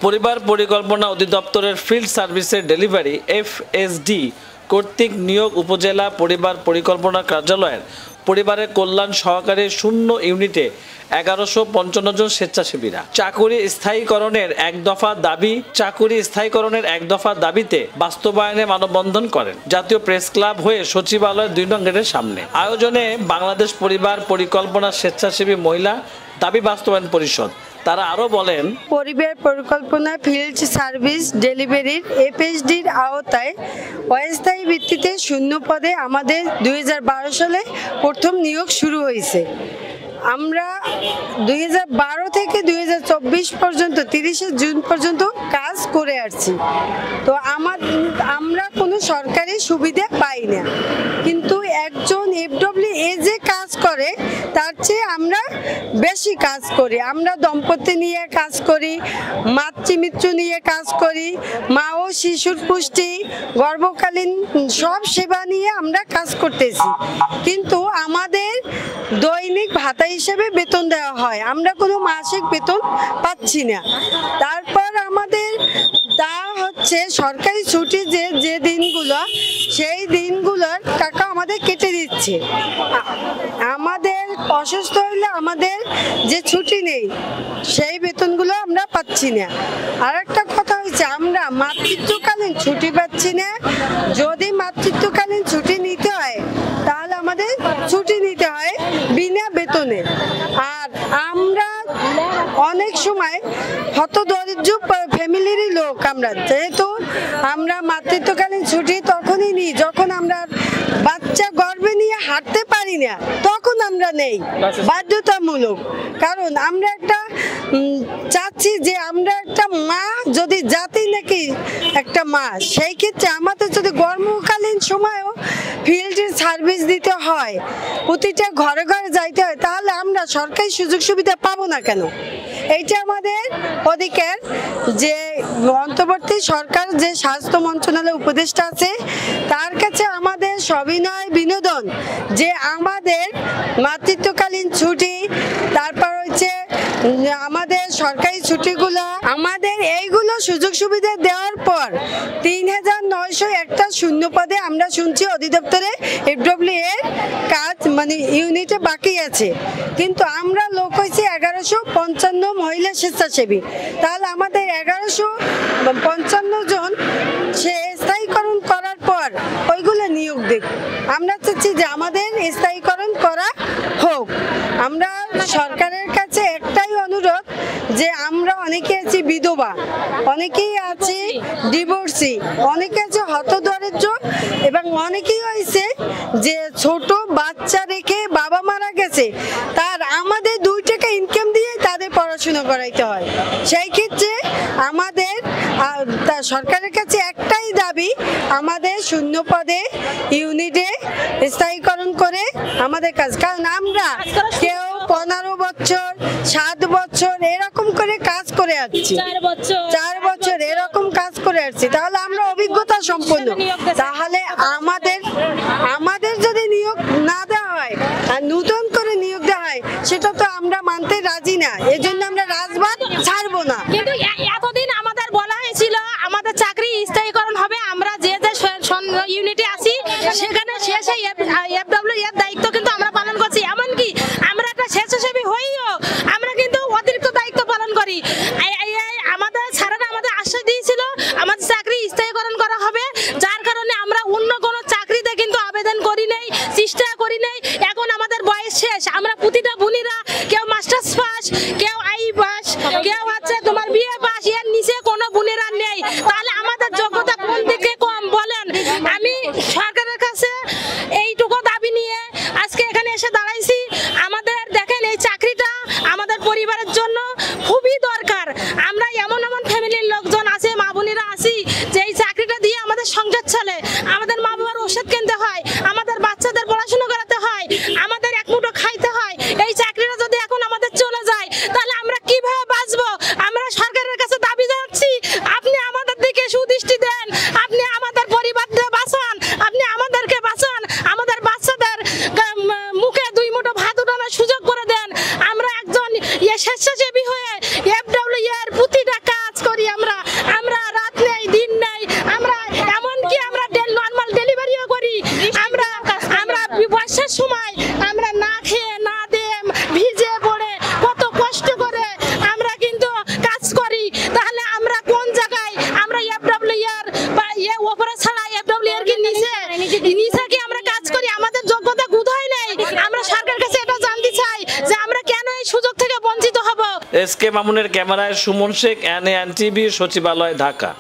পরিবার পরিকল্পনা অধিদপ্তরের ফিল্ড সার্ভিসের ডেলিভারি এফএসডি কর্তৃক নিয়োগ উপজেলা পরিবার পরিকল্পনা কার্যালয়ের পরিবারের কল্যাণ সহকারী 0 ইউনিটে 1155 জন স্বেচ্ছাসেবীরা চাকুরি স্থায়ীকরণের এক দফা দাবিতে বাস্তবায়নে মানববন্ধন করেন জাতীয় প্রেস ক্লাব হয়ে সচিবালয় 2 নং গেটের সামনে। আয়োজনে বাংলাদেশ পরিবার পরিকল্পনা স্বেচ্ছাসেবী মহিলা দাবি বাস্তবায়ন পরিষদ। তারা আরো বলেন, পরিবার পরিকল্পনা ফিল্ড সার্ভিস ডেলিভারির এফএসডির আওতায় অস্থায়ী ভিত্তিতে 0 পদে আমাদের 2012 সালে প্রথম নিয়োগ শুরু হয়েছে। আমরা 2012 থেকে 2024 পর্যন্ত 30 জুন পর্যন্ত কাজ করে আসছি। তো আমরা কোনো সরকারি সুবিধা পাই না, কিন্তু একজন এফডব্লিউ যে কাজ করে তার চেয়ে আমরা বেশি কাজ করি। আমরা দম্পতি নিয়ে কাজ করি, মাতৃমৃত্যু নিয়ে কাজ করি, মা ও শিশুর পুষ্টি, গর্ভকালীন সব সেবা নিয়ে আমরা কাজ করতেছি, কিন্তু আমাদের দৈনিক ভাতা হিসেবে বেতন দেওয়া হয়, আমরা কোনো মাসিক বেতন পাচ্ছি না। তারপর আমাদের তা হচ্ছে সরকারি ছুটি যে দিনগুলো, সেই দিনগুলোর টাকা আমাদের কেটে দিচ্ছে। আমাদের অসুস্থ হইলে আমাদের যে ছুটি নেই সেই বেতনগুলো আমরা পাচ্ছি না। আর একটা কথা হচ্ছে, আমরা মাতৃত্বকালীন ছুটি পাচ্ছি না। যদি মাতৃত্বকালীন ছুটি নিতে হয় তাহলে আমাদের ছুটি নিতে হয় বিনা বেতনে। আর আমরা অনেক সময় হতদরিদ্র ফ্যামিলিরই লোক, আমরা যেহেতু আমরা মাতৃত্বকালীন ছুটি তখনই নিই যখন আমরা বাচ্চা গর্ভে নিয়ে হাঁটতে পারি না, তখন আমরা নেই বাধ্যতামূলক। কারণ আমরা একটা চাচ্ছি যে আমরা একটা মা, যদি জাতি নাকি একটা মা, সেই ক্ষেত্রে আমাদের যদি গর্ভকালীন সময়ও ফিল্ডের সার্ভিস দিতে হয়, প্রতিটা ঘরে ঘরে যাইতে হয়, তাহলে আমরা সরকারি সুযোগ সুবিধা পাবো না কেন? এইটা আমাদের অধিকার। যে অন্তর্বর্তী সরকার যে স্বাস্থ্য মন্ত্রণালয় উপদেষ্টা আছে, তার কাছে আমাদের সবিনয় বিনোদন যে আমাদের মাতৃত্বকালীন ছুটি, তারপর হচ্ছে আমাদের সরকারি ছুটিগুলো, আমাদের এইগুলো সুযোগ সুবিধা দেওয়ার পর 3901টা 0 পদে আমরা শুনছি অধিদপ্তরে এফডব্লিউ এর কাজ মানে ইউনিটে বাকি আছে, কিন্তু আমরা লোক হয়েছে 1155 মহিলা স্বেচ্ছাসেবী। তাহলে আমাদের 1155 জন সে স্থায়ীকরণ করার পর ওইগুলো নিয়োগ দেব। আমরা চাচ্ছি যে আমাদের স্থায়ীকরণ করা হোক। আমরা সরকারের কাছে একটাই অনুরোধ যে আমরা অনেকে আছি বিধবা, অনেকেই আছি ডিভোর্সি, অনেকে আছে হতদরিদ্র, এবং অনেকেই হয়েছে যে ছোট বাচ্চা রেখে বাবা মারা গেছে, তার আমাদের 2 টাকা ইনকাম দিয়ে তাদের পড়াশোনা করাইতে হয়। সেই ক্ষেত্রে আমাদের সরকারের কাছে একটাই দাবি, আমাদের 0 পদে ইউনিটে স্থায়ীকরণ করে আমাদের কাজ। কারণ আমরা কেউ 15 বছর 7 বছর এরকম করে কাজ করে আসছি, 4 বছর এরকম কাজ করে আসছি, তাহলে আমরা অভিজ্ঞতা সম্পন্ন। তাহলে আমাদের যদি নিয়োগ না দেওয়া হয় আর নতুন করে নিয়োগ দেওয়া হয়, সেটা তো আমরা মানতে রাজি না। এজন্য আমরা রাজবাদ ছাড়বো না। কিন্তু এতদিন আমাদের বলা হয়েছিল আমাদের চাকরি স্থায়ীকরণ হবে, আমরা যে ইউনিটে আসি সেখানে শেষে এফডব্লিউ এর দায়িত্ব কিন্তু আমরা পালন করছি। এমনকি আমরা একটা স্বেচ্ছাসেবী হইও আমরা কিন্তু অতিরিক্ত দায়িত্ব পালন করি। আমাদের স্যারেরা আমাদের আশ্বাস দিয়েছিল আমাদের চাকরি স্থায়ীকরণ করা হবে, যার কারণে আমরা অন্য কোনো চাকরিতে কিন্তু আবেদন করি নাই, চেষ্টা করি নাই। এখন আমাদের বয়স শেষ, আমরা প্রতিটা বোনেরা কেউ মাস্টার্স পাস, কেউ আই পাস, কেউ হচ্ছে তোমার বিএ পাস, এর নিচে কোনো বোনেরা নেই। তাহলে আমাদের যোগ্যতা কোন দিকে কম বলেন? আমি সরকারের কাছে এইটুকু দাবি নিয়ে আজকে এখানে এসে দাঁড়াইছি। আমাদের দেখেন এই চাকরিটা আমাদের পরিবারের জন্য খুবই দরকার। আমরা এমন ফ্যামিলির লোকজন আছে, মা বোনেরা আছি, যে এই চাকরিটা দিয়ে আমাদের সংসার চলে, আমাদের মা বাবার ওষুধ কিনতে হয়, আমাদের বাচ্চাদের পড়াশোনা করাতে হয়, আমাদের এক মুঠো খাইতে হয়। এই এস কে মামুনের ক্যামেরায় সুমন শেখ, NAN TV, সচিবালয়, ঢাকা।